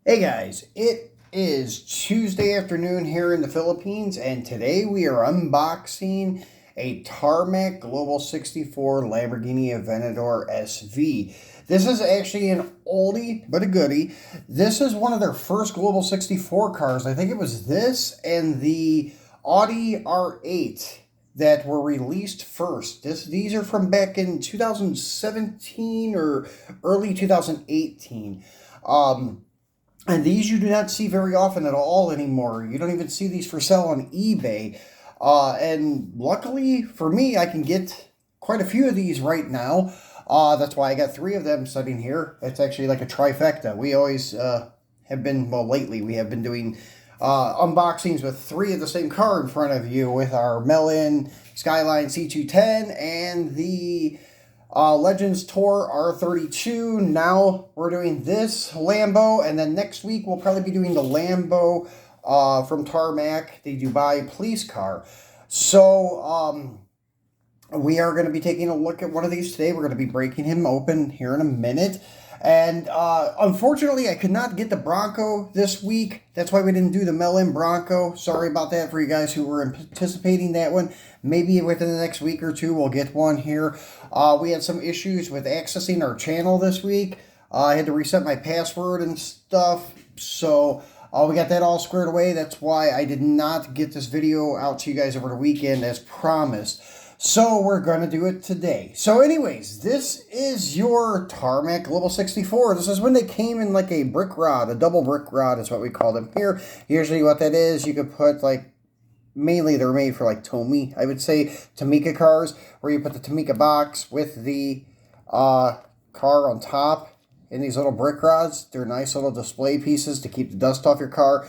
Hey guys, it is Tuesday afternoon here in the Philippines, and today we are unboxing a Tarmac Global 64 Lamborghini Aventador SV. This is actually an oldie but a goodie. This is one of their first Global 64 cars. I think it was this and the Audi R8 that were released first. These are from back in 2017 or early 2018. And these you do not see very often at all anymore. You don't even see these for sale on eBay. And luckily for me, I can get quite a few of these right now. That's why I got three of them sitting here. It's actually like a trifecta. We always have been, well, lately we have been doing unboxings with three of the same car in front of you with our Melon Skyline C210 and the Legends Tour R32. Now we're doing this Lambo, and then next week we'll probably be doing the Lambo from Tarmac, the Dubai police car. So we are going to be taking a look at one of these today. We're going to be breaking him open here in a minute. And unfortunately, I could not get the Bronco this week. That's why we didn't do the Melon Bronco. Sorry about that for you guys who were anticipating that one. Maybe within the next week or two, we'll get one here. We had some issues with accessing our channel this week. I had to reset my password and stuff. So we got that all squared away. That's why I did not get this video out to you guys over the weekend as promised. So we're going to do it today. So anyways, this is your Tarmac Global 64. This is when they came in like a brick rod, a double brick rod is what we call them here. Usually what that is, you could put like, mainly they're made for like Tomy, I would say, Tamica cars, where you put the Tamica box with the car on top in these little brick rods. They're nice little display pieces to keep the dust off your car.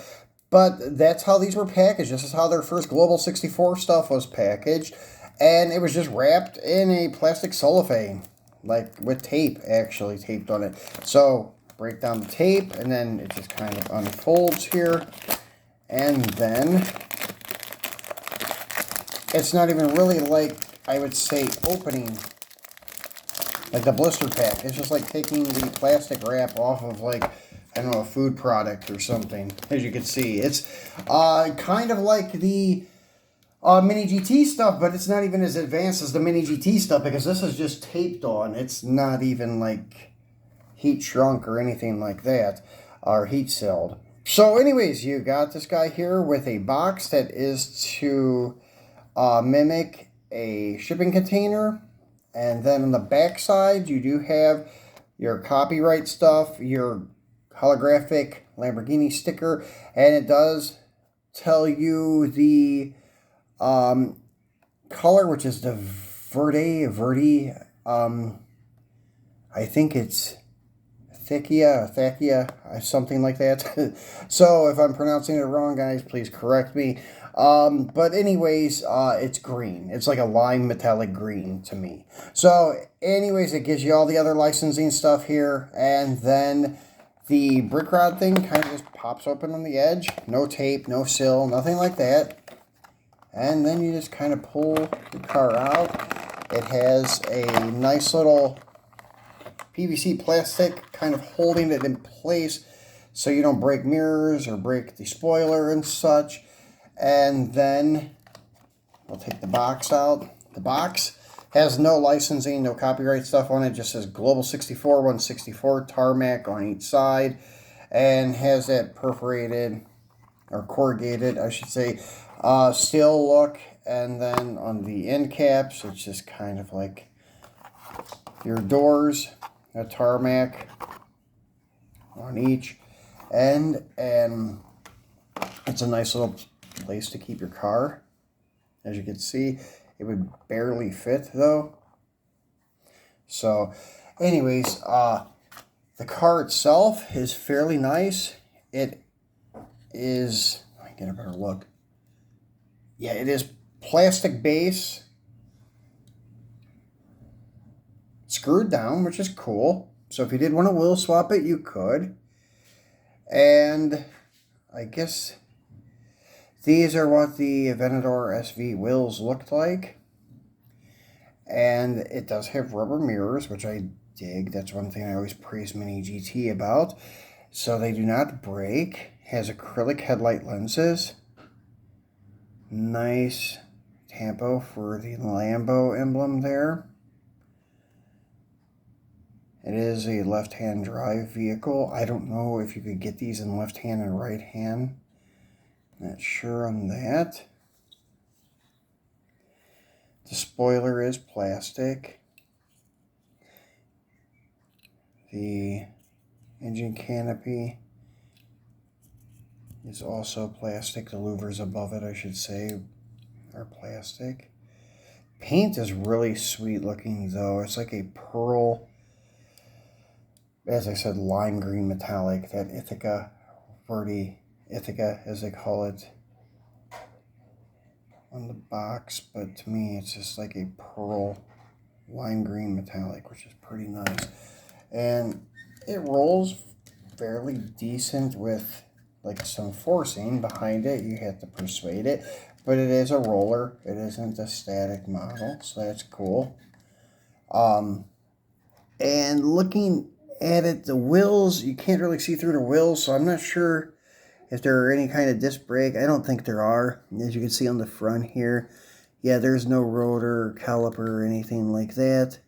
But that's how these were packaged. This is how their first Global 64 stuff was packaged. And it was just wrapped in a plastic cellophane, like with tape actually taped on it. So break down the tape, and then it just kind of unfolds here. And then it's not even really like, I would say, opening like the blister pack. It's just like taking the plastic wrap off of like, I don't know, a food product or something. As you can see, it's kind of like the Mini GT stuff, but it's not even as advanced as the Mini GT stuff because this is just taped on. It's not even like heat shrunk or anything like that, or heat sealed. So anyways, you got this guy here with a box that is to mimic a shipping container. And then on the back side, you do have your copyright stuff, your holographic Lamborghini sticker, and it does tell you the color, which is the Verde, I think it's Thakia, something like that. So if I'm pronouncing it wrong, guys, please correct me. But anyways, it's green. It's like a lime metallic green to me. So anyways, it gives you all the other licensing stuff here, and then the brick rod thing kind of just pops open on the edge. No tape, no seal, nothing like that. And then you just kind of pull the car out. It has a nice little PVC plastic kind of holding it in place so you don't break mirrors or break the spoiler and such. And then we'll take the box out. The box has no licensing, no copyright stuff on it. It just says Global 64, 164 Tarmac on each side. And has that perforated, or corrugated, I should say, steel look. And then on the end caps, it's just kind of like your doors, a Tarmac on each end, and it's a nice little place to keep your car. As you can see, it would barely fit though. So anyways, the car itself is fairly nice. It is, let me get a better look. Yeah, it is plastic base, screwed down, which is cool. So if you did want to wheel swap it, you could. And I guess these are what the Aventador SV wheels looked like. And it does have rubber mirrors, which I dig. That's one thing I always praise Mini GT about. so they do not break. Has acrylic headlight lenses. Nice tampo for the Lambo emblem there. It is a left-hand drive vehicle. I don't know if you could get these in left hand and right hand. Not sure on that. The spoiler is plastic. The engine canopy is also plastic. The louvers above it, I should say, are plastic. Paint is really sweet looking though. It's like a pearl, as I said, lime green metallic, that Ithaca, Verde Ithaca as they call it on the box, but to me it's just like a pearl lime green metallic, which is pretty nice. And it rolls fairly decent with like some forcing behind it. You have to persuade it, but it is a roller. It isn't a static model, so that's cool. And looking at it, the wheels, you can't really see through the wheels, so I'm not sure if there are any kind of disc brake. I don't think there are. As you can see on the front here, yeah, there's no rotor, caliper, or anything like that.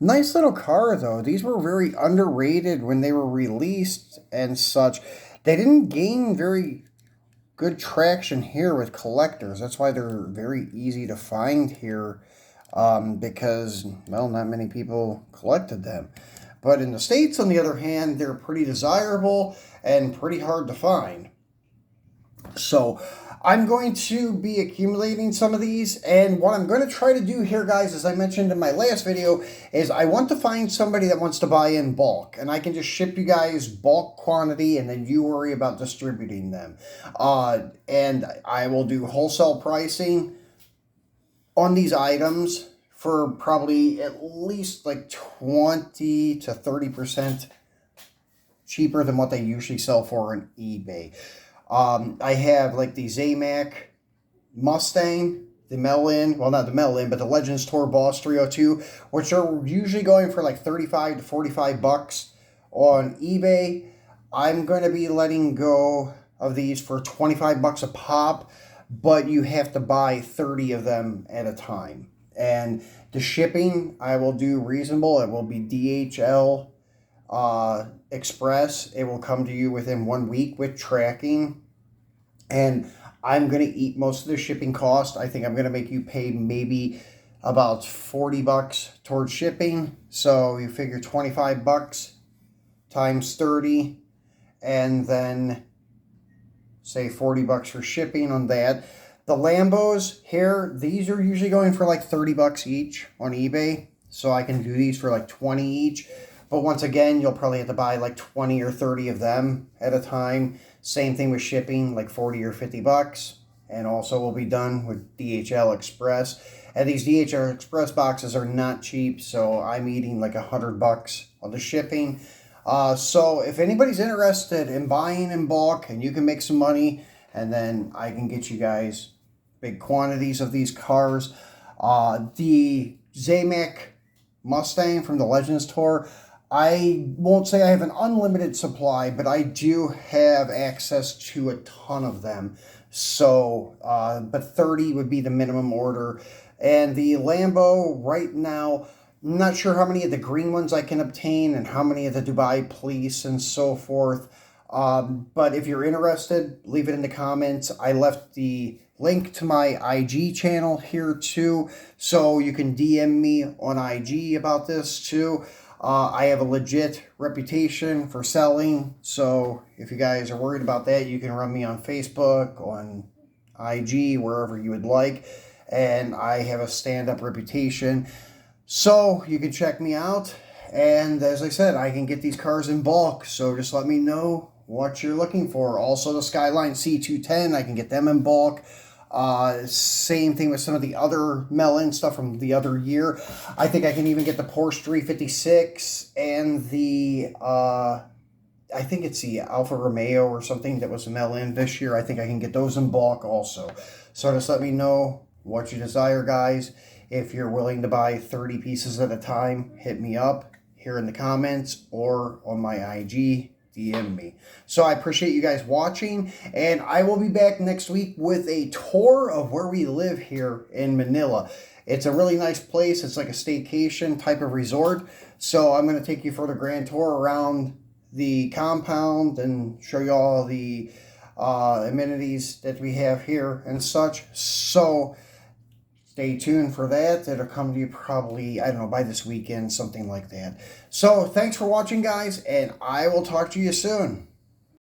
Nice little car, though. These were very underrated when they were released and such. They didn't gain very good traction here with collectors. That's why they're very easy to find here, because, well, not many people collected them. But in the States, on the other hand, they're pretty desirable and pretty hard to find. So I'm going to be accumulating some of these, and what I'm going to try to do here, guys, as I mentioned in my last video, is I want to find somebody that wants to buy in bulk, and I can just ship you guys bulk quantity, and then you worry about distributing them. And I will do wholesale pricing on these items for probably at least like 20 to 30% cheaper than what they usually sell for on eBay. I have like the Tarmac Mustang, the Melon, well, not the Melon, but the Legends Tour Boss 302, which are usually going for like 35 to 45 bucks on eBay. I'm going to be letting go of these for 25 bucks a pop, but you have to buy 30 of them at a time. And the shipping, I will do reasonable. It will be DHL Express. It will come to you within 1 week with tracking. And I'm going to eat most of the shipping cost. I think I'm going to make you pay maybe about 40 bucks towards shipping. So you figure 25 bucks times 30, and then say 40 bucks for shipping on that. The Lambos here, these are usually going for like 30 bucks each on eBay. So I can do these for like 20 each. But once again, you'll probably have to buy like 20 or 30 of them at a time. Same thing with shipping, like 40 or 50 bucks. And also we'll be done with DHL Express. And these DHL Express boxes are not cheap, so I'm eating like 100 bucks on the shipping. So if anybody's interested in buying in bulk and you can make some money, and then I can get you guys big quantities of these cars. The Tarmac Mustang from the Legends Tour, I won't say I have an unlimited supply, but I do have access to a ton of them. So, but 30 would be the minimum order. And the Lambo, right now, I'm not sure how many of the green ones I can obtain and how many of the Dubai Police and so forth. But if you're interested, leave it in the comments. I left the link to my IG channel here too, so you can DM me on IG about this too. I have a legit reputation for selling, so if you guys are worried about that, you can run me on Facebook, on IG, wherever you would like, and I have a stand-up reputation, so you can check me out. And as I said, I can get these cars in bulk, so just let me know what you're looking for. Also, the Skyline C210, I can get them in bulk. Same thing with some of the other Melon stuff from the other year. I think I can even get the Porsche 356 and the, I think it's the Alfa Romeo or something that was Melon this year. I think I can get those in bulk also. So just let me know what you desire, guys. If you're willing to buy 30 pieces at a time, hit me up. here in the comments or on my IG. DM me. So I appreciate you guys watching, and I will be back next week with a tour of where we live here in Manila. It's a really nice place. It's like a staycation type of resort. So I'm going to take you for the grand tour around the compound and show you all the amenities that we have here and such. So stay tuned for that. It'll come to you probably, I don't know, by this weekend, something like that. So thanks for watching, guys, and I will talk to you soon.